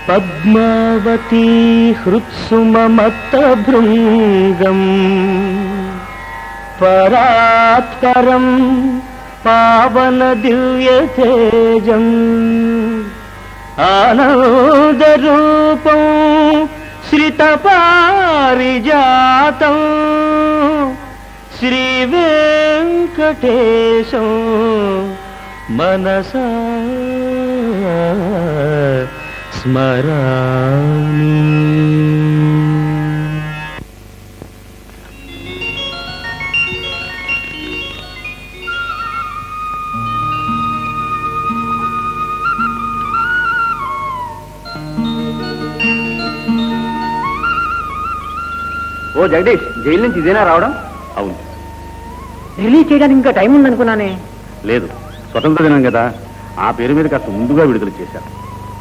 పద్మావతీ హృత్సుమమత్తభృంగం పరాత్పరం పావన దివ్యతేజం ఆనందరూపం శ్రితపారిజాతం శ్రీవేంకటేశం మనసా స్మరామి. ఓ జగదీష్, జైలు నుంచి ఇదేనా రావడం? అవును. రిలీజ్ చేయడానికి ఇంకా టైం ఉందనుకున్నానే. లేదు, స్వతంత్ర దినం కదా, ఆ పేరు మీద కాస్త ముందుగా విడుదల చేశారు.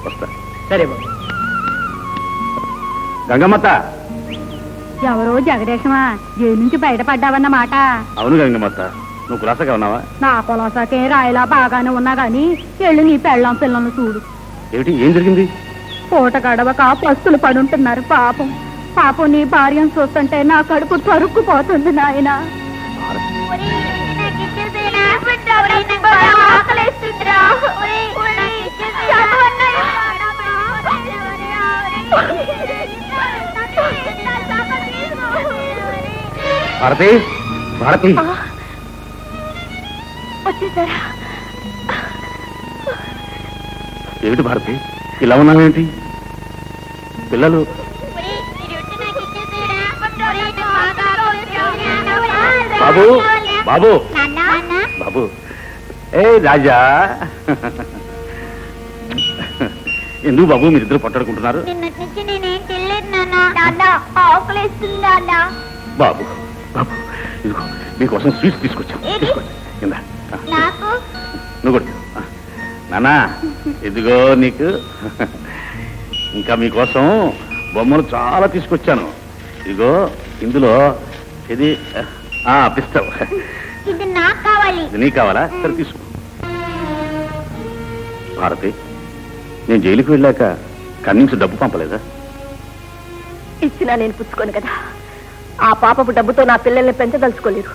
వస్తా. సరే బాబు. గంగమ్మత్త. ఎవరో జగదేశమా, జైలు నుంచి బయటపడ్డావన్నమాట. అవును గంగమ్మత్త, నువ్వు కులాసగా ఉన్నావా? నా కులాసాకే రాయిలా బాగానే ఉన్నా గాని ఎళ్ళు నీ పెళ్ళాం పిల్లలను చూడు. ఏమిటి, ఏం జరిగింది? పూట గడవక పస్తులు పడుంటున్నారు. పాపం పాపం నీ భార్యను చూస్తుంటే నా కడుపు తరుక్కుపోతుంది నాయన. భారతి, భారతి, వచ్చేసారా? ఏమిటి భారతి, ఇలా ఉన్నావేంటి? పిల్లలు బాబు, బాబు, బాబు, ఏ రాజా, ఎందుకు బాబు మీరిద్దరు పట్టాడుకుంటున్నారు? బాబు, బాబు, ఇదిగో మీకోసం స్వీట్స్ తీసుకొచ్చాం, తీసుకోండి. కింద నువ్వు కూడా నానా, ఇదిగో నీకు. ఇంకా మీకోసం బొమ్మలు చాలా తీసుకొచ్చాను. ఇదిగో ఇందులో ఇది పిస్తావు. ఇది నాకు కావాలి. ఇది నీకు కావాలా? సరే తీసుకో. భారతి, నేను జైలుకి వెళ్ళాక కన్నించి డబ్బు పంపలేదా? ఇచ్చినా నేను పుచ్చుకోను కదా. ఆ పాపపు డబ్బుతో నా పిల్లల్ని పెంచదలుచుకోలేదు.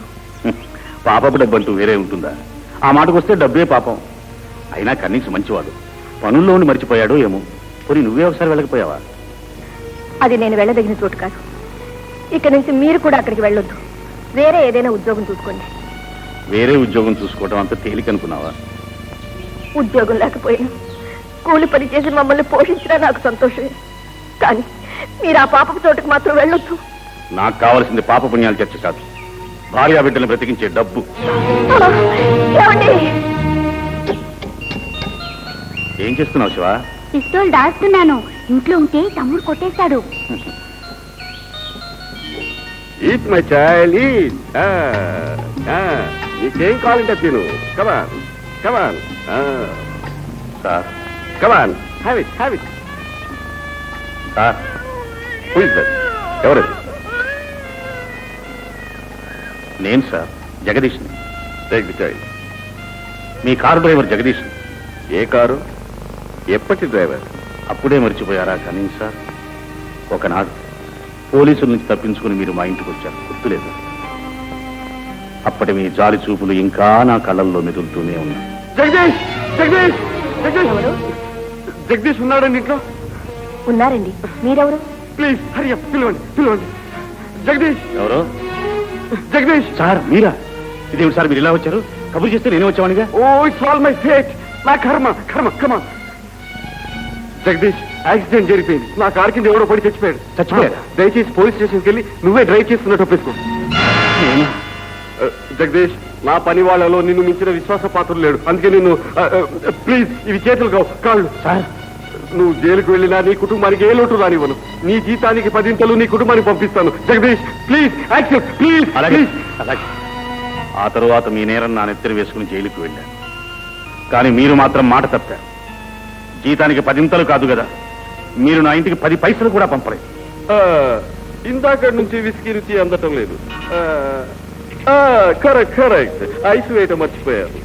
పాపపు డబ్బు అంటూ వేరే ఉంటుందా? ఆ మాటకు వస్తే డబ్బే పాపం. అయినా కన్నించి మంచివాడు, పనుల్లో ఉండి మర్చిపోయాడో ఏమో. పోనీ నువ్వే ఒకసారి వెళ్ళకపోయావా? అది నేను వెళ్ళదగిన చోటు కాదు. ఇక నుంచి మీరు కూడా అక్కడికి వెళ్ళొద్దు. వేరే ఏదైనా ఉద్యోగం చూసుకోండి. వేరే ఉద్యోగం చూసుకోవడం అంత తేలిక అనుకున్నావా? ఉద్యోగం లేకపోయినా కూలి పని చేసి మమ్మల్ని పోషించినా నాకు సంతోషమే. కానీ మీరు ఆ పాపపు చోటుకు మాత్రం వెళ్ళొద్దు. నాకు కావలసింది పాప పుణ్యాల చర్చ కాదు, భార్యా బిడ్డలను బ్రతికించే డబ్బు. ఏం చేస్తున్నావు శివ? పిస్తోల్ దాస్తున్నాను. ఇంట్లో ఉంటే తమ్ముడు కొట్టేశాడు. Eat my child, eat. నీకేం కావాలంటే తిను. Come on, come on. Sir, come on, have it, have it. Sir, who is that? ఎవరు? నేను సార్, జగదీష్ని. Take the child. మీ కారు డ్రైవర్ జగదీష్. ఏ కారు? ఎప్పటి డ్రైవర్? అప్పుడే మర్చిపోయారా? కానీ సార్, ఒకనాడు పోలీసుల నుంచి తప్పించుకుని మీరు మా ఇంటికి వచ్చారు, గుర్తులేదు? అప్పటి మీ జాలి చూపులు ఇంకా నా కళ్ళల్లో మెదులుతూనే ఉన్నాయి. జగదీష్, జగదీష్, జగదీష్, జగదీష్ ఉన్నాడండి ఇంట్లో? ఉన్నారండి. మీరెవరు? ప్లీజ్ హరి అప్, పిలవండి, పిలవండి. జగదీష్. ఎవరు? జగదీష్. సార్ మీరా? ఇదేమిటి సార్ మీరు ఇలా వచ్చారు? కబురు చేస్తే నేనే వచ్చామనిగా. ఓ, ఇట్స్ ఆల్ మై ఫేట్. నా కర్మ, కర్మ. కమాన్. జగదీష్, యాక్సిడెంట్ జరిగిపోయింది. నా కారు కింద ఎవడో పడి చచ్చిపోయాడు. చచ్చిపోయాడా? దయచేసి పోలీస్ స్టేషన్కి వెళ్ళి నువ్వే డ్రైవ్ చేస్తున్నట్టు ఒప్పేసుకో. జగదీష్, నా పని వాళ్ళలో నిన్ను మించిన విశ్వాస పాత్రులు లేడు. అందుకే నిన్ను ప్లీజ్, ఇవి చేతులు కాళ్ళు. సార్, నువ్వు జైలుకు వెళ్ళినా నీ కుటుంబానికి ఏ లోటు రానివ్వను. నీ జీతానికి 10 నీ కుటుంబానికి పంపిస్తాను. Jagadish, please accept, please. అలాగే, అలాగే. ఆ తరువాత మీ నేరం నా నెత్తిన వేసుకుని జైలుకు వెళ్ళాను. కానీ మీరు మాత్రం మాట తప్పారు. జీతానికి 10 కాదు కదా, మీరు నా ఇంటికి 10 పైసలు కూడా పంపలేదు. ఇందాక నుంచి విస్కీ రుచి అందటం లేదు. Correct, correct. ఐస్ వేయటం మర్చిపోయారు.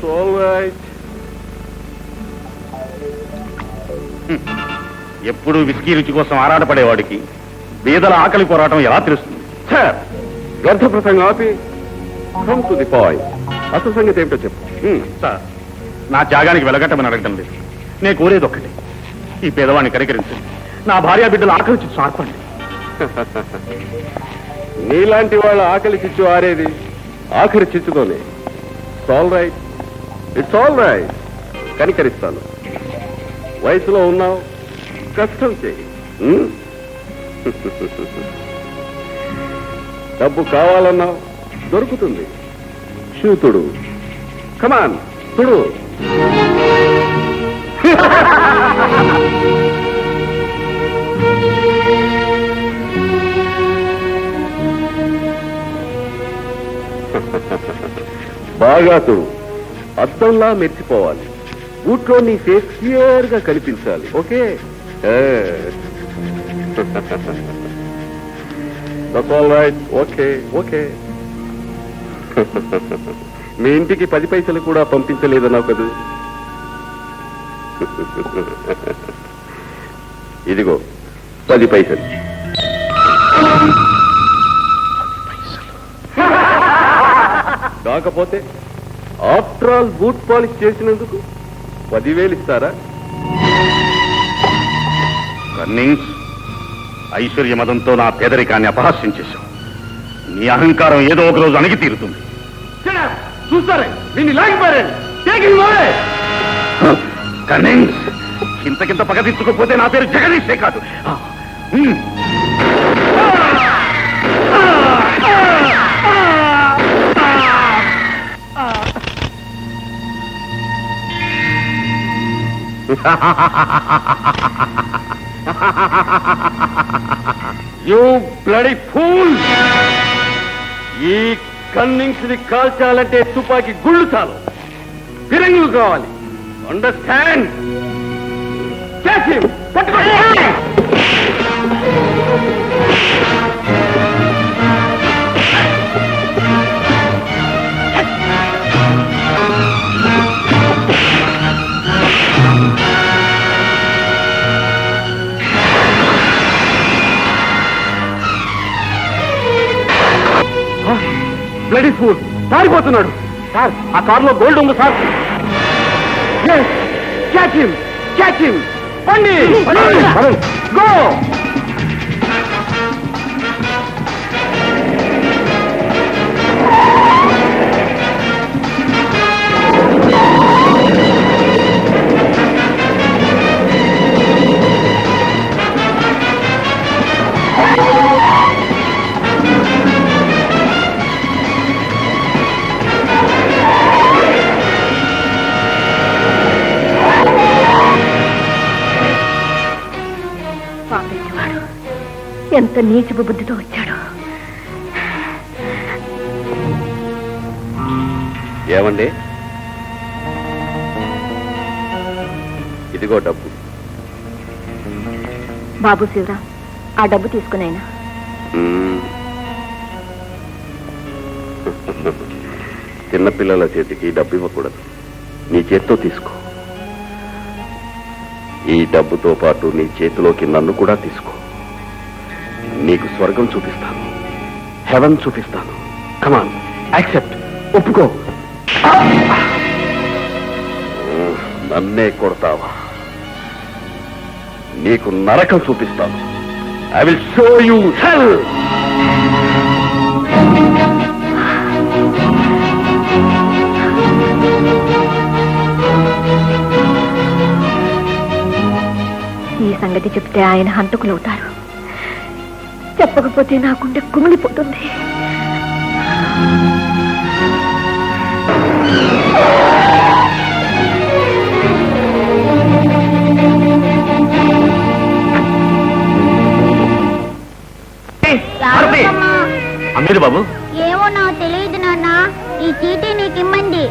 So right. ఎప్పుడూ విస్కీ రుచి కోసం ఆరాటపడేవాడికి బీదల ఆకలి పోరాటం ఎలా తెలుస్తుంది? సార్ వ్యర్థ ప్రసంగం ఆపి కమ్ టు ది పాయింట్. అసలు సంగతి ఏమిటో చెప్పు. సార్, నా త్యాగానికి వెలగట్టమని అడగటం లేదు. నేను కోరేది ఒక్కటే, ఈ పేదవాడిని కనికరించండి. నా భార్య బిడ్డలు ఆకలి చిచ్చు ఆర్పండి. నీలాంటి వాళ్ళ ఆకలి చిచ్చు ఆరేది ఆఖరి చిచ్చుతోనే. It's all right, it's all right. కనికరిస్తాను. వయసులో ఉన్నావు, కష్టం చేయి. డబ్బు కావాలన్నావు, దొరుకుతుంది. శూతుడు, కమాన్ తుడు. బాగా తుడు. అద్దంలా మెరిసిపోవాలి. బూట్లో నీ ఫేస్ క్లియర్ గా కనిపించాలి. Okay? That's all right. Okay okay. మీ ఇంటికి 10 పైసలు కూడా పంపించలేదన్నావు కదూ. ఇదిగో 10 పైసలు. కాకపోతే ఆఫ్టర్ ఆల్ బూట్ పాలిష్ చేసినందుకు 10,000 ఇస్తారా? రన్నింగ్స్, ఐశ్వర్య మదంతో నా పేదరికాన్ని అపహాస్యం చేశావు. నీ అహంకారం ఏదో ఒక రోజు అణిగి తీరుతుంది. చూస్తారే, దీన్ని లాగిపోయారండి. రన్నింగ్స్, ఇంతకింత పగదించుకోకపోతే నా పేరు జగదీశే కాదు. You bloody fool! ఈ కన్నింగ్స్ ని కాల్చాలంటే తుపాకీ గుళ్ళు చాలు, ఫిరంగులు కావాలి. అండర్స్టాండ్? బ్లడీ ఫూల్ పారిపోతున్నాడు. సార్, ఆ కారులో గోల్డ్ ఉంది sir. Catch him, catch him. పండి గో. ఎంత నీచపు బుద్ధితో వచ్చాడు. ఏమండి, ఇదిగో డబ్బు. బాబు శివరా, ఆ డబ్బు తీసుకునైనా. చిన్నపిల్లల చేతికి డబ్బు ఇవ్వకూడదు. నీ చేత్తో తీసుకో. ఈ డబ్బుతో పాటు నీ చేతిలోకి నన్ను కూడా తీసుకో. నీకు స్వర్గం చూపిస్తాను, హెవెన్ చూపిస్తాను. కమాన్, యాక్సెప్ట్, ఒప్పుకో. నన్నే కొడతావా? నీకు నరకం చూపిస్తాను. ఐ విల్ షో యూ హెల్. ఈ సంగతి చెప్తే ఆయన హంతకులవుతారు. చెప్పకపోతే నా గుండె కుమిలిపోతుంది. అమ్మేది బాబు. ఏమో నాకు తెలియదు నాన్న. ఈ చీటీ నీకిమ్మంది.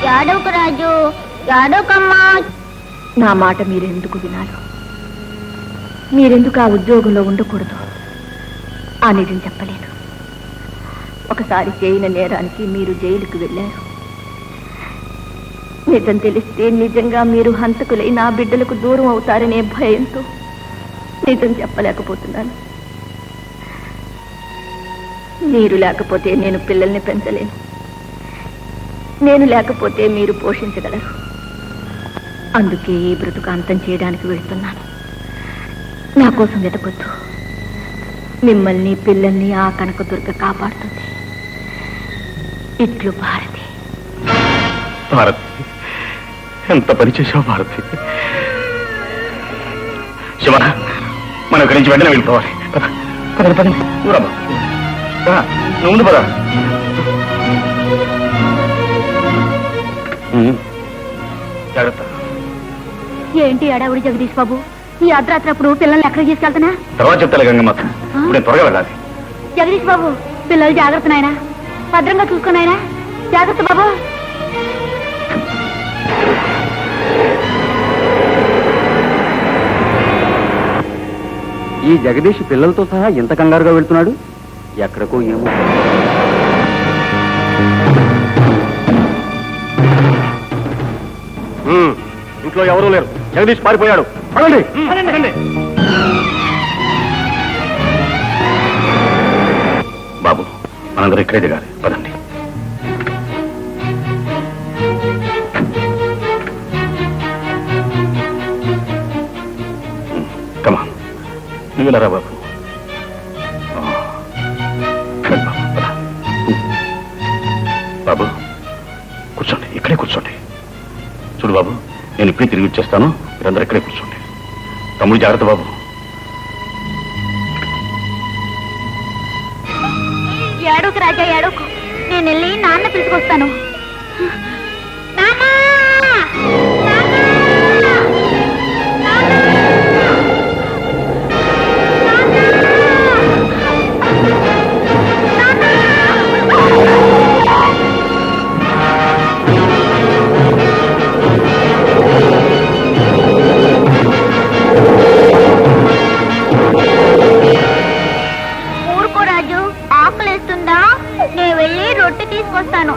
యాడవకు రాజు, యాడవకమ్మా. నా మాట మీరెందుకు వినాలి? మీరెందుకు ఆ ఉద్యోగంలో ఉండకూడదు? ఆ నిజం చెప్పలేను. ఒకసారి చేయని నేరానికి మీరు జైలుకు వెళ్ళారు. నిజం తెలిస్తే నిజంగా మీరు హంతకులై నా బిడ్డలకు దూరం అవుతారనే భయంతో నిజం చెప్పలేకపోతున్నాను. మీరు లేకపోతే నేను పిల్లల్ని పెంచలేను. నేను లేకపోతే మీరు పోషించగలరు. అందుకే ఈ బ్రతుకు అంతం చేయడానికి వెళ్తున్నాను. నా కోసం వెతకొద్దు. మిమ్మల్ని పిల్లల్ని ఆ కనకదుర్గ కాపాడుతుంది. ఇట్లు భారతి. భారతి, ఎంత పని చేశావు భారతి. శివ, మనం ఇక్కడి నుంచి వెంటనే వెళ్ళిపోవాలి. పదండి పదండి, దూరమ్మా. నువ్వు ముందు పద. జాగ్రత్త. ఏంటి అడావుడి జగదీష్ బాబు? ఈ అర్ధరాత్రప్పుడు పిల్లల్ని ఎక్కడికి తీసుకెళ్తున్నా? తర్వాత చెప్తాలే గంగమ్మ. ఇప్పుడు నేను త్వరగా వెళ్ళాలి. జగదీష్ బాబు, పిల్లలు జాగ్రత్త నాయనా. భద్రంగా చూసుకున్నాయనా. జాగ్రత్త బాబు. ఈ జగదీష్ పిల్లలతో సహా ఇంత కంగారుగా వెళ్తున్నాడు. ఎక్కడికో ఏమో. ఇంట్లో ఎవరూ లేరు. జగదీష్ పారిపోయాడు. పదండి. బాబు, మనందరూ ఇక్కడే దిగాలి. పదండి. కమా, నువ్వు వెళ్ళరా బాబు. బాబు కూర్చోండి, ఇక్కడే కూర్చోండి. చూడు బాబు, నేను ఇప్పుడే తిరిగి వచ్చేస్తాను. మీరందరూ ఇక్కడే కూర్చోండి. తమ్ముడు జాగ్రత్త బాబు. ఏడోకు రాజా, ఏడోకు. నేను వెళ్ళి నాన్న పిలుచుకొస్తాను. ఊరుకో రాజు, ఆకలేస్తుందా? నేను వెళ్ళి రొట్టె తీసుకొస్తాను.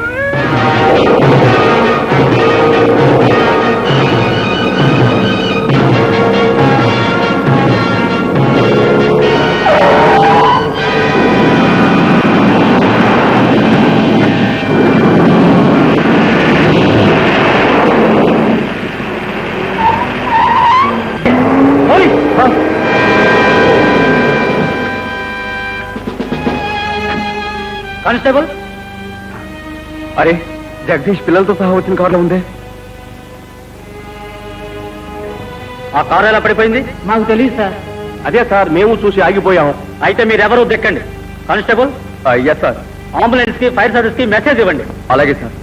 కానిస్టేబుల్, అరే జగదీష్ పిల్లలతో సహా వచ్చిన కారులో ఉందే. ఆ కారు ఎలా పడిపోయింది? మాకు తెలియదు సార్. అదే సార్, మేము చూసి ఆగిపోయాము. అయితే మీరెవరూ దెక్కండి. కానిస్టేబుల్. Yes sir. అంబులెన్స్ కి, ఫైర్ సర్వీస్ కి మెసేజ్ ఇవ్వండి. అలాగే సార్.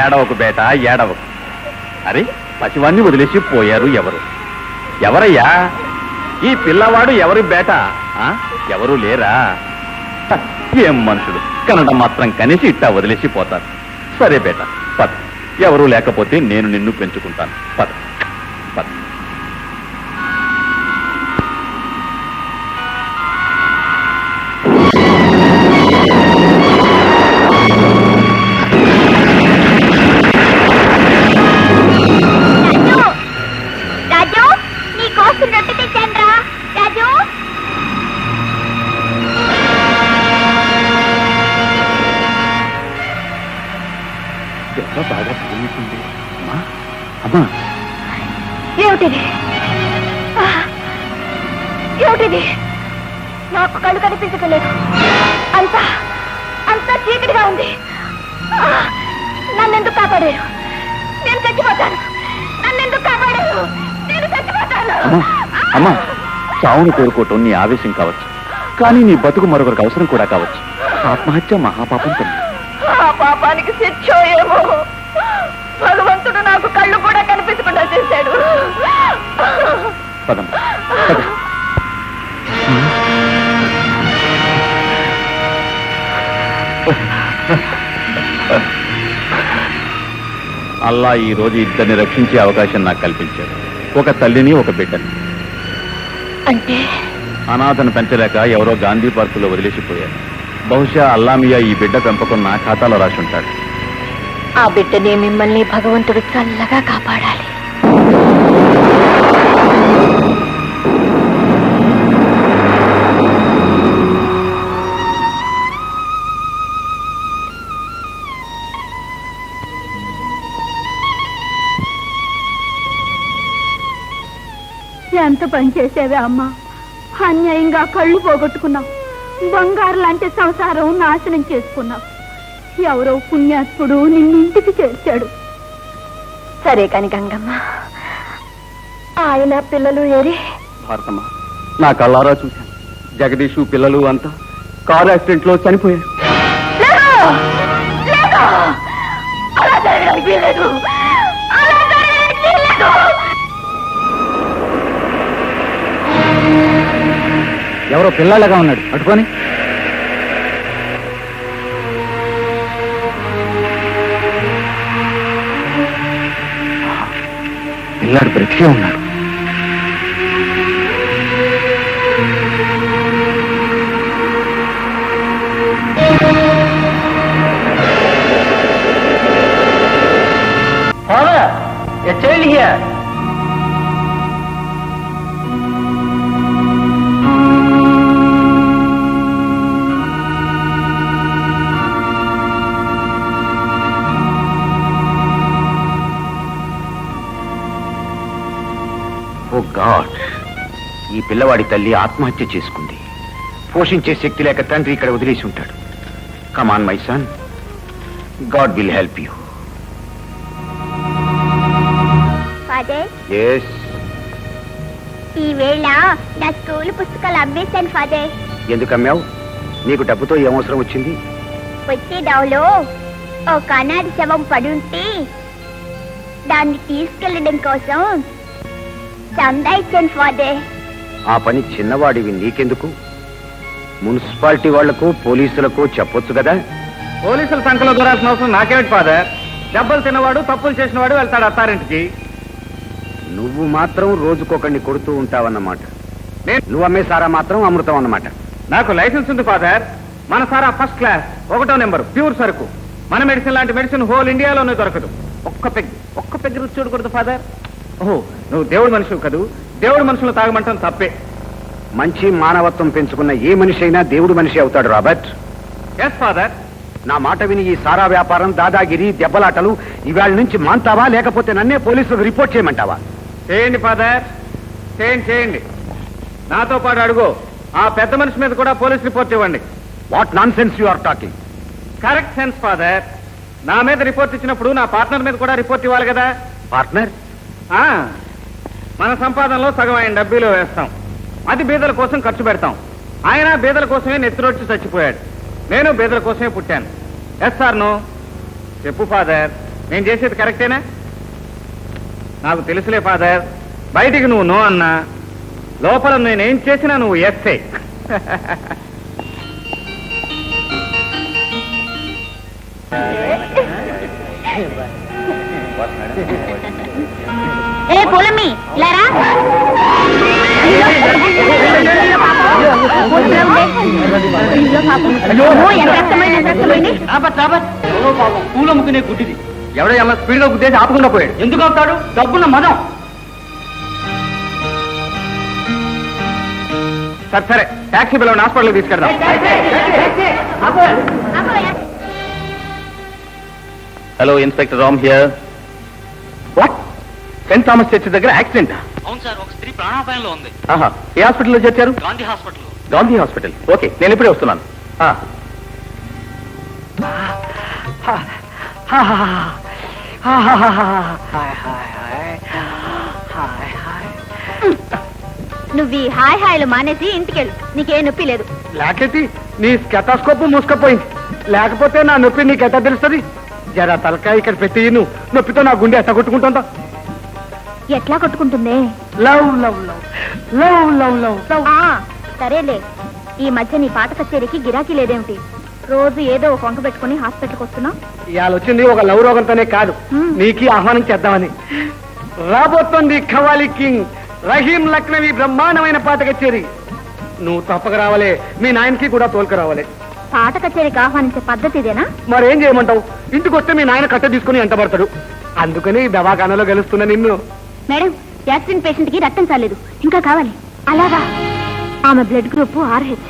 ఏడవకు బేట, ఏడవకు. అరే, పసివాన్ని వదిలేసి పోయారు ఎవరు? ఎవరయ్యా ఈ పిల్లవాడు? ఎవరి బేట? ఎవరు లేరా? ఏం మనుషులు, కనడం మాత్రం కనేసి ఇట్టా వదిలేసి పోతారు. సరే బేట, పద. ఎవరూ లేకపోతే నేను నిన్ను పెంచుకుంటాను. పద పద. రాజు, నీ కోసం రొట్టె తెచ్చాను రా. రాజు, బాగా తెలియతుంది. అమ్మా, ఏమిటిది? ఏమిటిది? నాకు కళ్ళు కనిపించట్లేదు. అంతా అంతా చీకటిగా ఉంది. నన్నెందుకు కాపాడారు? నేను చచ్చిపోతాను. నన్నెందుకు కాపాడారు? నేను చచ్చిపోతాను. అమ్మా, చావును కోరుకోవటం నీ ఆవేశం కావచ్చు, కానీ నీ బతుకు మరొకరికి అవసరం కూడా కావచ్చు. ఆత్మహత్య మహాపాపం తల్లి. ఆ పాపానికి శిక్ష ఏమో. భగవంతుడు నాకు కళ్ళు కూడా కనిపించకుండా చేశాడు. పదమ్మా, పద. అల్లా ఈ రోజు ఇద్దరిని రక్షించే అవకాశం నాకు కల్పించాడు. ఒక తల్లిని, ఒక బిడ్డని. అంటే అనాథను పెంచలేక ఎవరో గాంధీ పార్కులో వదిలేసిపోయారు. బహుశా అల్లామియా ఈ బిడ్డ పెంపకం నా ఖాతాలో రాసి ఉంటాడు. ఆ బిడ్డని మిమ్మల్ని భగవంతుడు చల్లగా కాపాడాలి. ఎంత పని చేసేవే అమ్మా. అన్యాయంగా కళ్ళు పోగొట్టుకున్నావు. బంగారు లాంటి సంసారం నాశనం చేసుకున్నావు. ఎవరో పుణ్యాత్ముడు నిన్నింటికి చేర్చాడు. సరే కాని గంగమ్మ, ఆయన పిల్లలు ఏరి? భారతమ్మ, నా కళ్ళారా చూశాను. జగదీషు పిల్లలు అంతా కారు యాక్సిడెంట్ లో చనిపోయారు. అలా జరగడానికి వీల్లేదు. అలా జరగడానికి వీల్లేదు. ఎవరో పిల్లలుగా ఉన్నాడు, పట్టుకొని. పిల్లాడు బ్రతికే ఉన్నాడు. A child here. Oh God, ఈ పిల్లవాడి తల్లి ఆత్మహత్య చేసుకుంది. పోషించే శక్తి లేక తండ్రి ఇక్కడ వదిలేసి ఉంటాడు. Come on my son, God will help you. Father, yes. ఈ వేళ నా స్కూల్ పుస్తకాలు అమ్మేశాను ఫాదర్. ఎందుకు అమ్మావు? నీకు డబ్బుతో ఏం అవసరం వచ్చింది? వచ్చే దావలో ఓ కనాడి శవం పడుంటే దాన్ని తీసుకెళ్లడం కోసం చందా ఇచ్చాను ఫాదర్. ఆ పని చిన్నవాడివి నీకెందుకు? మున్సిపాలిటీ వాళ్లకు, పోలీసులకు చెప్పొచ్చు కదా. పోలీసుల సంఖ్యలో దూరాల్సిన అవసరం నాకేమిటి ఫాదర్? దెబ్బలు తిన్నవాడు, తప్పులు చేసినవాడు వెళ్తాడు అత్తారింటికి. నువ్వు మాత్రం రోజుకొకడిని కొడుతూ ఉంటావన్నమాట. నువ్వు అమ్మే సారా మాత్రం అమృతం అన్నమాట. నాకు లైసెన్స్ ఉంది ఫాదర్. మన సారా ఫస్ట్ క్లాస్, 1వ నెంబర్, ప్యూర్ సరుకు. మన మెడిసిన్ లాంటి మెడిసిన్ హోల్ ఇండియాలోనే దొరకదు. ఒక్క పెగ్ రుచి చూడకూడదు ఫాదర్. ఓహో, నువ్వు దేవుడు మనుషులు కదూ. దేవుడు మనుషులు తాగమంటాం తప్పే. మంచి మానవత్వం పెంచుకున్న ఏ మనిషి అయినా దేవుడు మనిషి అవుతాడు రాబర్ట్. Yes father. నా మాట విని ఈ సారా వ్యాపారం, దాదాగిరి, దెబ్బలాటలు ఇవాళ నుంచి మాంతావా, లేకపోతే నన్నే పోలీసులకు రిపోర్ట్ చేయమంటావా? చేయండి ఫాదర్, చేయండి. నాతో పాటు అడుగు, ఆ పెద్ద మనిషి మీద కూడా పోలీస్ రిపోర్ట్ ఇవ్వండి. What nonsense you are talking? Correct sense father. నా మీద రిపోర్ట్ ఇచ్చినప్పుడు నా పార్ట్నర్ మీద కూడా రిపోర్ట్ ఇవ్వాలి కదా. పార్ట్నర్? మన సంపాదనలో సగం ఆయన డబ్బీలో వేస్తాం. అది బీదల కోసం ఖర్చు పెడతాం. ఆయన బీదల కోసమే నెత్తిరొచ్చి చచ్చిపోయాడు. నేను బీదల కోసమే పుట్టాను. Yes sir no? చెప్పు ఫాదర్, నేను చేసేది కరెక్టేనా? నాకు తెలుసులే ఫాదర్. బయటికి నువ్వు నో అన్నా, లోపల నేనేం చేసినా నువ్వు ఎస్సే. ఏ పూలమ్మి, ఇలారా. పూలు అమ్ముకునే గుడ్డిది ఎవడో ఎలా స్పీడ్ గా గుద్దేసి ఆపకుండా పోయాడు. ఎందుకు ఆపుతాడు? డబ్బున్న మదం. సరే, టాక్సీ పిల్లలు హాస్పిటల్కి తీసుకెళ్దాం. Hello, inspector Ram here. What? Saint Thomas church దగ్గర యాక్సిడెంట్? అవును సార్, ఒక స్త్రీ ప్రాణాపాయంలో ఉంది. ఆహా, ఏ హాస్పిటల్లో చేర్చారు? Gandhi hospital. Gandhi hospital. Okay, నేను ఇప్పుడే వస్తున్నాను. నువ్వు ఈ హాయ్ హాయ్లు మానేసి ఇంటికెళ్ళు. నీకే నొప్పి లేదు. లేకపోతే నీ స్కెటాస్కోప్ మూసుకపోయింది. లేకపోతే నా నొప్పి నీకు ఎట్లా తెలుస్తుంది? జరా తలకాయ ఇక్కడ పెట్టి నువ్వు నొప్పితో నా గుండె ఎట్లా కొట్టుకుంటుందా? ఎట్లా కొట్టుకుంటుంది? Love love love love love love love. సరేలే, ఈ మధ్య నీ పాట కచేరీకి గిరాకీ లేదేమిటి? రోజు ఏదో ఒక వంక పెట్టుకుని హాస్పిటల్కి వస్తున్నావు. ఇవాళ వచ్చింది ఒక లవ్ రోగంతోనే కాదు, నీకి ఆహ్వానం చేద్దామని. రాబోతోంది ఖవాలి కింగ్ రహీం లక్నవి బ్రహ్మాండమైన పాట కచేరి. నువ్వు తప్పక రావాలే, మీ నాయనకి కూడా తోలుకు రావాలి. పాట కచేరీకి ఆహ్వానించే పద్ధతి ఇదేనా? మరేం చేయమంటావు? ఇంటికి వస్తే మీ నాయన కట్ట తీసుకుని ఎంటబడతాడు. అందుకని దవాఖానలో గెలుస్తున్నా నిన్ను. మేడం, యాక్సిడెంట్ పేషెంట్ కి రక్తం చాలేదు, ఇంకా కావాలి. అలాగా? ఆమె బ్లడ్ గ్రూప్ RH.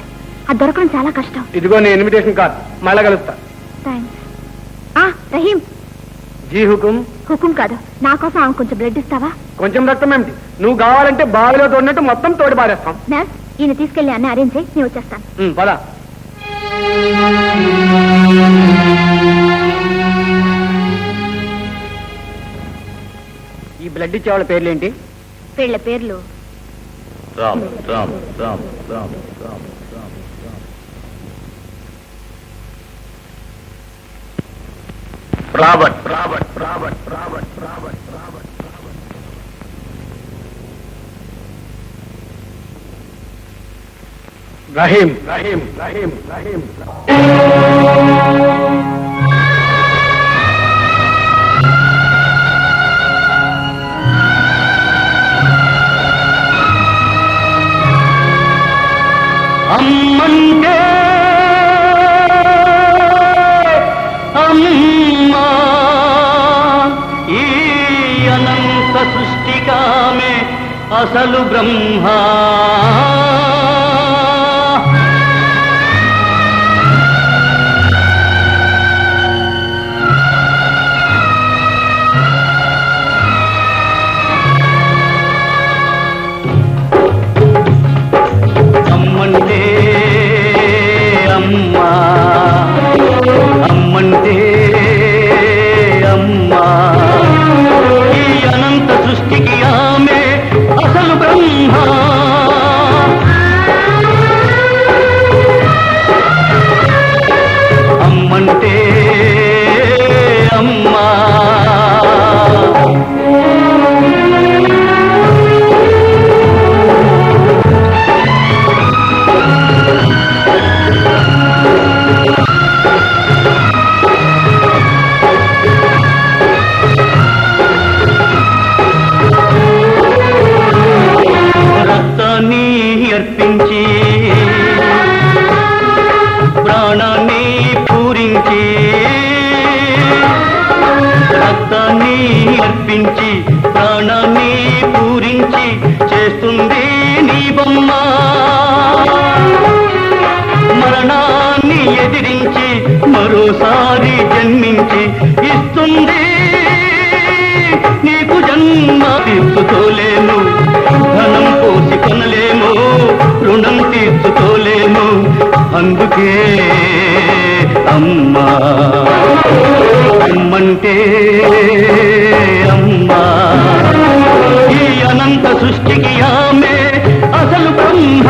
అది దొరకడం చాలా కష్టం. ఇదిగో నీ ఇన్విటేషన్ కార్డ్, మళ్ళా కలుస్తా. థ్యాంక్స్. రహీం, జీ హుకుం. హుకుం కాదు, నా కోసం ఆమె కొంచెం బ్లడ్ ఇస్తావా? కొంచెం రక్తం ఏమిటి, నువ్వు కావాలంటే బావిలో తోడినట్టు మొత్తం తోడి పారేస్తాం. నర్స్, ఈయన తీసుకెళ్లి అన్ని అరేంజ్ చేయి, నేను వచ్చేస్తాను. పదా. ఈ బ్లడ్ ఇచ్చే వాళ్ళ పేర్లేంటి? వీళ్ళ పేర్లు Ram Ram Ram Ram Ram Robert Robert Robert Robert Robert Robert Rahim Rahim Rahim Rahim. అమ్మంటే అమ్మా, ఈ అనంత సృష్టికామే అసలు బ్రహ్మ. అమ్మంటే అమ్మా, అమ్మంటే అమ్మా, ఈ అనంత సృష్టికి ఆమె అసలు బ్రహ్మ. అమ్మంటే అమ్మా. రక్తాన్ని అర్పించి ప్రాణాన్ని పూరించి, రక్తాన్ని అర్పించి ప్రాణాన్ని పూరించి చేస్తుంది నీ బొమ్మ. మరణాన్ని ఎదిరించి మరోసారి జన్మించి ఇస్తుంది నీకు జన్మ. తీర్చుకోలేము, ధనం పోసి కొనలేము, రుణం తీర్చుకోలేము. అందుకే అమ్మా, అమ్మంటే అమ్మా, ఈ అనంత సృష్టికి ఆమె అసలు బ్రహ్మ.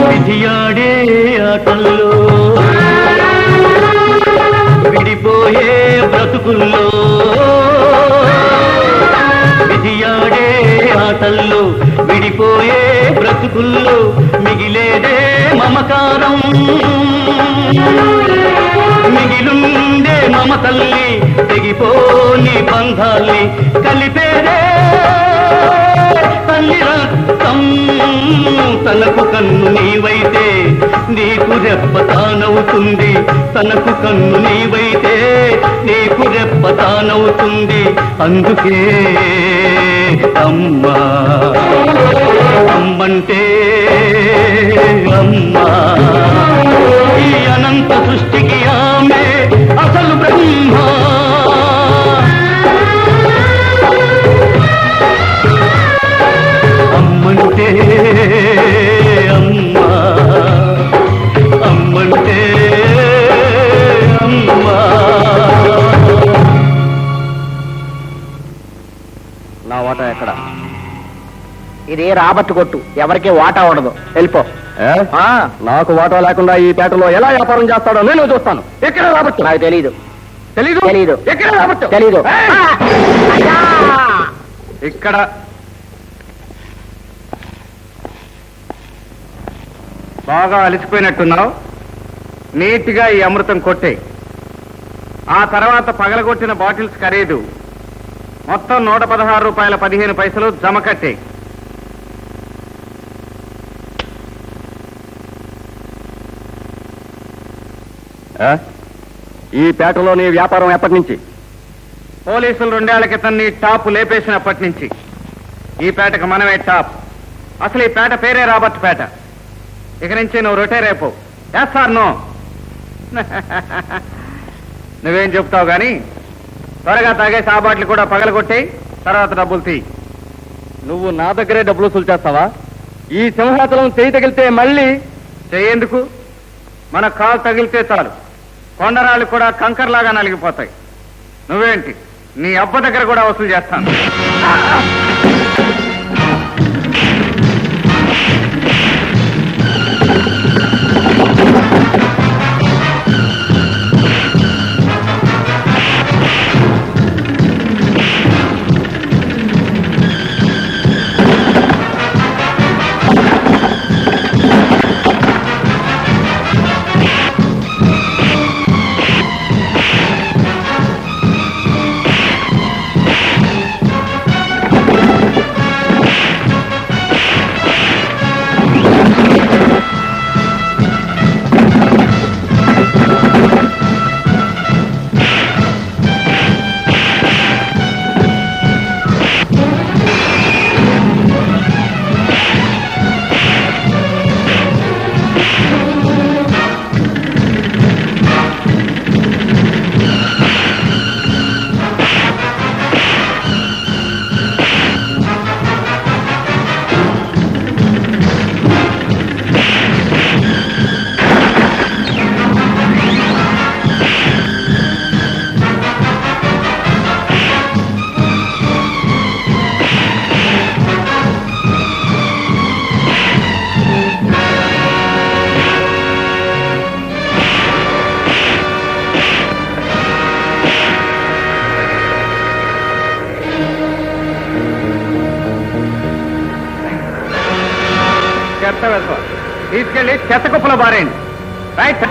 విధియాడే ఆటల్లో విడిపోయే బ్రతుకుల్లో, విధియాడే ఆటల్లో విడిపోయే బ్రతుకుల్లో మిగిలేదే మమకారం. మిగిలుండే మమతల్ని తెగిపోని బంధాల్ని కలిపేదే తల్లి రక్తం. తనకు కన్ను నీవైతే నీకు రెప్ప తానవుతుంది, తనకు కన్ను నీవైతే నీకు రెప్ప తానవుతుంది. అందుకే అమ్మా, అమ్మంటే అమ్మా, ఈ అనంత సృష్టికి ఆమె అసలు బ్రహ్మ. అమ్మంటే అమ్మా, అమ్మంటే అమ్మా. నా వాటా ఎక్కడ? ఇది రాబట్టు కొట్టు, ఎవరికి వాటా ఉండదు. వెళ్ళిపో. నాకు వాటా లేకుండా ఈ పేటలో ఎలా వ్యాపారం చేస్తాడో నేను చూస్తాను. ఎక్కడ రాబట్టు? నాకు తెలీదు. తెలీదు? తెలీదు. ఎక్కడ రాబట్టు? తెలీదు. ఇక్కడ బాగా అలసిపోయినట్టున్నావు. నీట్గా ఈ అమృతం కొట్టే. ఆ తర్వాత పగలగొట్టిన బాటిల్స్ ఖరీదు మొత్తం ₹116.15 జమ కట్టే. ఈ పేటలో నీ వ్యాపారం ఎప్పటి నుంచి? పోలీసులు 2 ఏళ్ల క్రితం నీ టాప్ లేపేసినప్పటి నుంచి ఈ పేటకు మనమే టాప్. అసలు ఈ పేట పేరే రాబర్ట్ పేట. ఇక నుంచి నువ్వు రొటైర్ అయిపో. సార్ నో నువ్వేం చెప్తావు గాని త్వరగా తాగేసి ఆ బాటిల్ కూడా పగలగొట్టేయి. తర్వాత డబ్బులు తీ. నువ్వు నా దగ్గరే డబ్బులు వసూలు చేస్తావా? ఈ సింహాచలం చేయి తగిలితే మళ్ళీ చెయ్యేందుకు? మన కాలు తగిలితే చాలు కొండరాళ్ళు కూడా కంకర్లాగా నలిగిపోతాయి. నువ్వేంటి నీ అబ్బ దగ్గర కూడా వసూలు చేస్తాను. తీసుకెళ్ళి చెత్త కుప్పలో బారేయండి. రైట్.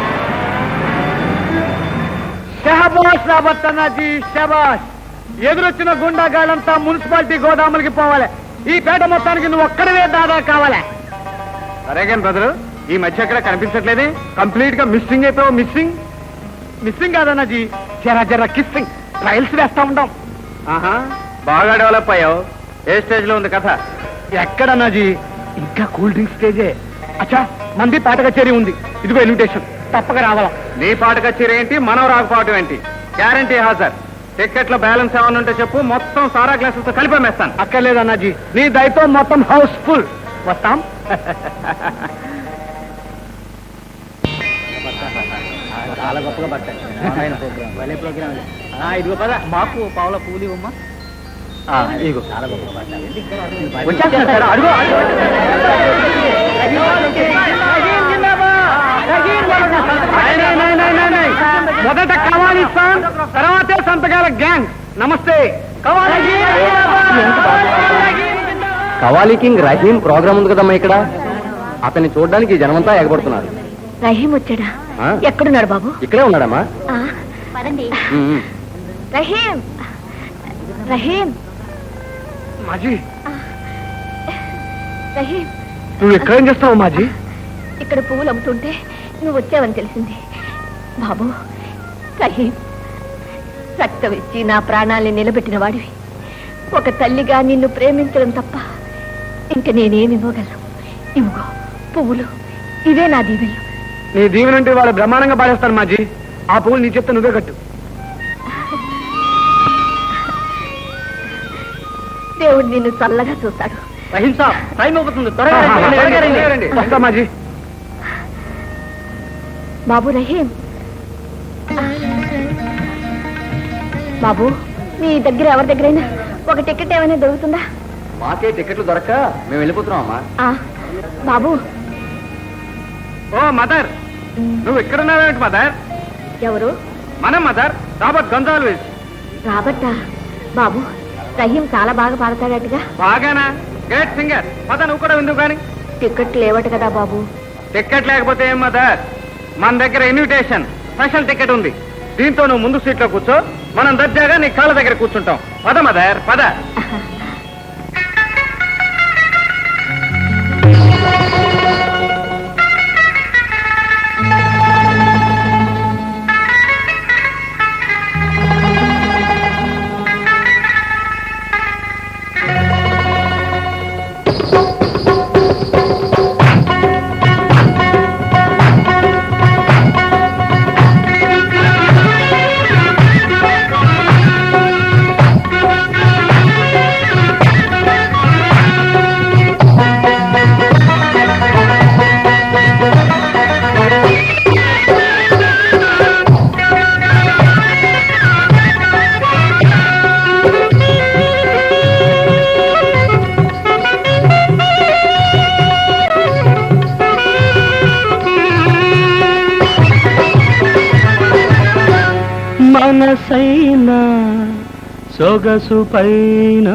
షహబాష్ రాబర్ట్ అన్నాజీ, షబాష్. ఎదురొచ్చిన గుండాగాళ్ళంతా మున్సిపాలిటీ గోదాములకి పోవాలి. ఈ పేట మొత్తానికి నువ్వు ఒక్కడవే దాదా కావాలి. సరే కానీ బ్రదరు, ఈ మధ్య ఎక్కడ కనిపించట్లేదే? కంప్లీట్ గా మిస్సింగ్ అయిపోయావు. మిస్సింగ్ కాదన్నాజీ, జర కిస్సింగ్. ట్రయల్స్ వేస్తా ఉంటాం. ఆహా, బాగా డెవలప్ అయ్యావు. ఏ స్టేజ్ లో ఉంది కథ? ఎక్కడన్నాజీ? ఇంకా కూల్ డ్రింక్ స్టేజే. అచ్చా, మంది పాట కచేరీ ఉంది. ఇదిగో ఇన్విటేషన్, తప్పక రావాలా. నీ పాట కచేరీ ఏంటి, మనం రాకపోవటం ఏంటి? గ్యారంటీ హాజర్. టికెట్ల బ్యాలెన్స్ ఏమన్నా ఉంటే చెప్పు, మొత్తం సారా గ్లాసులతో కలిపేస్తాను. అక్కర్లేదు అన్నాజీ, నీ దయతో మొత్తం హౌస్ ఫుల్. వస్తాం. చాలా గొప్పగా పడతాయి. ఇదిగో పద, మాకు పావుల పూలు ఇవ్వమ్మా. ఇదిగో చాలా గొప్పగా పడతాయి. అడుగు. మొదట కవాలిస్తాన్, తర్వాతే సంతకాల గ్యాంగ్. నమస్తే. కవాలి కింగ్ రహీం ప్రోగ్రామ్ ఉంది కదమ్మా ఇక్కడ. అతన్ని చూడడానికి జనమంతా ఎగబడుతున్నారు. రహీం వచ్చాడా? ఆ? ఎక్కడున్నాడు బాబు? ఇక్కడే ఉన్నాడమ్మా. పదండి. రహీం, రహీం, మాజీ, రహీం. నువ్వు ఎక్కడేం చేస్తావు మాజీ? ఇక్కడ పువ్వులు అమ్ముతుంటే నువ్వు వచ్చావని తెలిసింది. బాబు, రహీం, రక్తం ఇచ్చి నా ప్రాణాల్ని నిలబెట్టిన వాడివి. ఒక తల్లిగా నిన్ను ప్రేమించడం తప్ప ఇంక నేనేమి ఇవ్వగలను? ఇవ్వగో పువ్వులు, ఇవే నా దీవెలు. నీ దీవెనంటే వాళ్ళు బ్రహ్మాండంగా పాడేస్తాను మాజీ. ఆ పువ్వులు నీ చెప్తే నువ్వే కట్టు. దేవుడు నిన్ను చల్లగా చూస్తాడు. అహింసా, టైం అవుతుంది. వస్తా మాజీ. బాబు రహీం, బాబు, మీ దగ్గర ఎవరి దగ్గరైనా ఒక టికెట్ ఏమైనా దొరుకుతుందా? మాకే టికెట్లు దొరక్క మేము వెళ్ళిపోతున్నాం అమ్మా. ఆ, బాబు ఓ మదర్, నువ్వు ఇక్కడ ఉన్నావేంటి మదర్? ఎవరు? మనం మదర్, రాబర్ట్ గొంజాల్విస్. రాబట్టా? బాబు రహీం చాలా బాగా పాడతాడట్టుగా. బాగానా? Great singer. పద నువ్వు కూడా విందువు కానీ. టికెట్ లేవట కదా బాబు. టికెట్ లేకపోతే ఏం మదర్, మన దగ్గర ఇన్విటేషన్ స్పెషల్ టికెట్ ఉంది. దీంతో నువ్వు ముందు సీట్లో కూర్చో, మనం దర్జాగా నీ కాళ్ళ దగ్గర కూర్చుంటాం. పద మదర్ పద. మనసైనా సొగసు పైన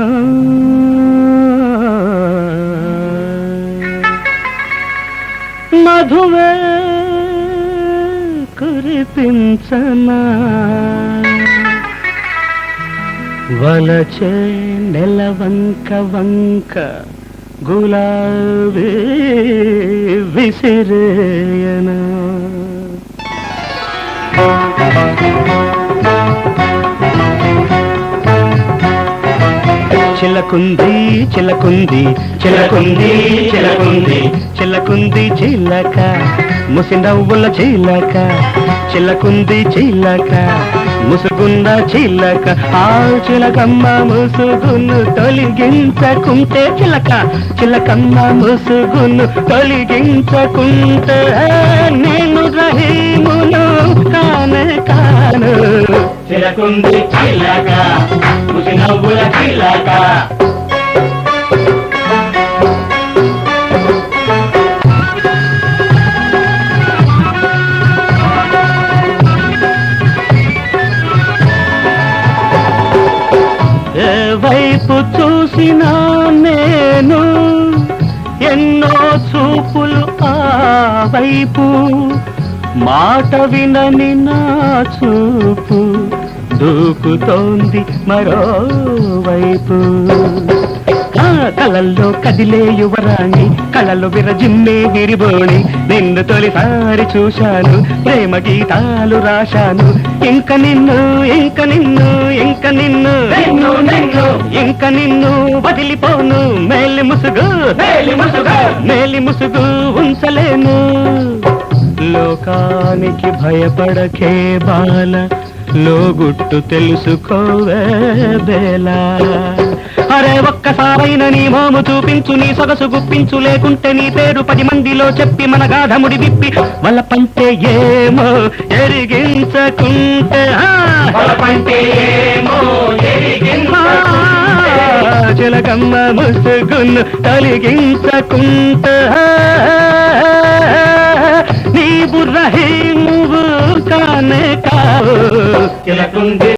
మధువే కురిపించనా వలచే నెలవంక వంక గులాబీ విసిరేయనా చిలకుంది చిలకుంది చిలకుంది చిలకుంది చిలకుంది చిలక ముసినవ్వుల చిలక చిలకుంది చిలక ముసుగున్న చిలక ఆ చిలకమ్మ ముసుగును తొలగించకుంటే చిలక చిలకమ్మ ముసుగును తొలగించకుంటే నేను రహీమును కానే కాను చిలకుంది చిలక ముసినవ్వుల చిలక వైపు చూసినా నేను ఎన్నో చూపులు ఆ వైపు మాట వినని నా చూపు దూకుతోంది మరోవైపు కళల్లో కదిలే యువరాణి కళలు విరజిమ్మే విరిబోణి నిన్ను తొలిసారి చూశాను ప్రేమ గీతాలు రాశాను ఇంక నిన్ను ఇంక నిన్ను ఇంక నిన్ను ఇంక నిన్ను వదిలిపోను మేలి ముసుగు మేలి ముసుగు ఉంచలేను లోకానికి భయపడకే బాల లోగుట్టు తెలుసుకోవే బేలా అరే ఒక్కసారైన నీ మోము చూపించు నీ సొగసు గుప్పించు లేకుంటే నీ పేరు 10 మందిలో చెప్పి మన గాఢముడి విప్పి వలపంటే ఏమో ఎరిగించకుంటే చిలకమ్మ ముసుగును తొలగించకుంటే నీవు రహీమువు కానే కావు చిలకుంది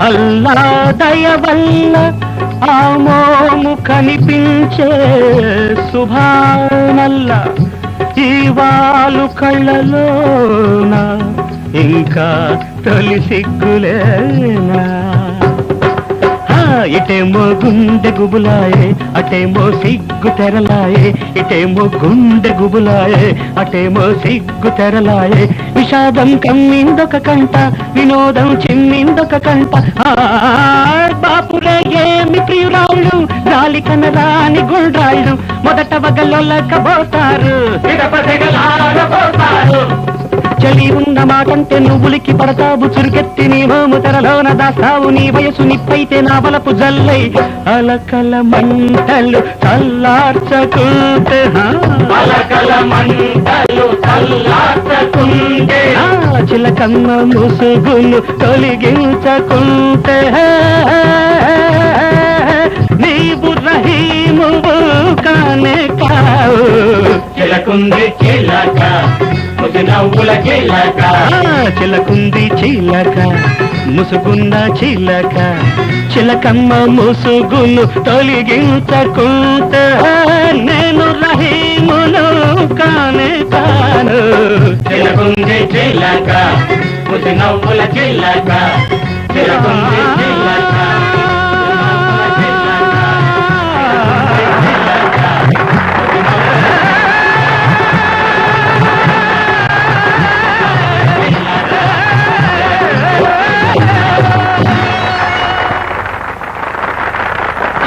అల్లా దయ వల్ల ఆ మోము కనిపించే సుభానల్లా ఈ వాలు కళ్ళలోన ఇంకా తొలి సిగ్గులేనా ఇటేమో గుండె గుబులాయే అటేమో సిగ్గు తెరలాయే ఇటేమో గుండె గుబులాయే అటేమో సిగ్గు తెరలాయే విషాదం కమ్మిందొక కంట వినోదం చిమ్మిందొక కంట బాపురే ఏమి ప్రియురాళ్ళు గాలి కనరాని గుండ్రాళ్ళు మొదట వగలొల్లకపోతారు చలి ఉన్న మాటంటే నువ్వులికి పడతావు చురుకెత్తి నీ మోము తెరలోన దాస్తావు నీ వయసు నిప్పైతే నా బలపు జల్లై అలకల మంటలు చల్లార్చకుంటే అలకల మంటలు చల్లార్చకుంటే చిలకమ్మ ముసుగులు తొలగించకుంటే నీవు రహీమువు కానే కావు చిలకుంది చిలక నవ్వుల చిలక చిలకుంది చిలక ముసుగున్న చిలక చిలకమ్మ ముసుగును తొలగించకుంటే నేను రహీమును కానే కాను చిలకుంది చిలక ముసి నవ్వుల చిలక చిలకుంది చిలక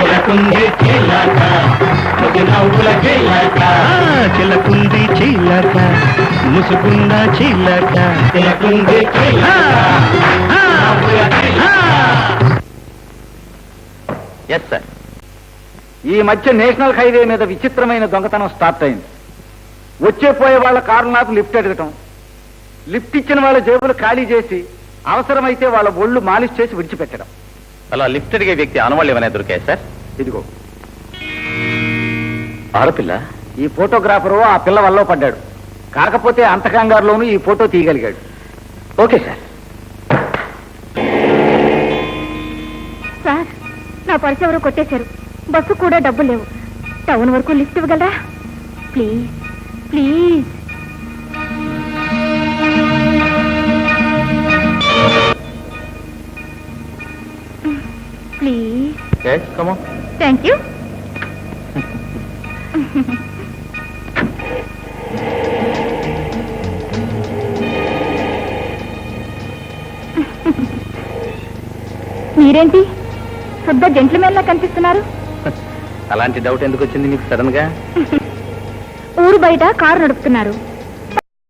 చిలకుంది చిలక నవ్వుల చిలక చిలకుంది చిలక ముసుగున్న చిలక చిలకుంది ఎస్ సార్, ఈ మధ్య నేషనల్ హైవే మీద విచిత్రమైన దొంగతనం స్టార్ట్ అయింది. వచ్చే పోయే వాళ్ళ కారు నాకు లిఫ్ట్ అడగటం, లిఫ్ట్ ఇచ్చిన వాళ్ళ జేబులు ఖాళీ చేసి అవసరమైతే వాళ్ళ ఒళ్ళు మాలిష్ చేసి విడిచిపెట్టడం. అలా లిఫ్ట్ అడిగే వ్యక్తి ఆనవాళ్ళు ఏమైనా దొరికాయి సార్? ఇదిగో ఆడపిల్ల ఈ ఫోటోగ్రాఫరు ఆ పిల్ల వల్ల పడ్డాడు. కాకపోతే అంత కంగారులోనూ ఈ ఫోటో తీయగలిగాడు. Okay sir. సార్ నా పర్సు ఎవరో కొట్టేశారు. బస్సు కూడా డబ్బులు లేవు. టౌన్ వరకు లిఫ్ట్ ఇవ్వగలరా please please? Please. Thank you. మీరేంటి శుద్ధ జెంట్లమెన్ లా కనిపిస్తున్నారు? అలాంటి డౌట్ ఎందుకు వచ్చింది మీకు సడన్ గా? ఊరు బయట కారు నడుపుతున్నారు.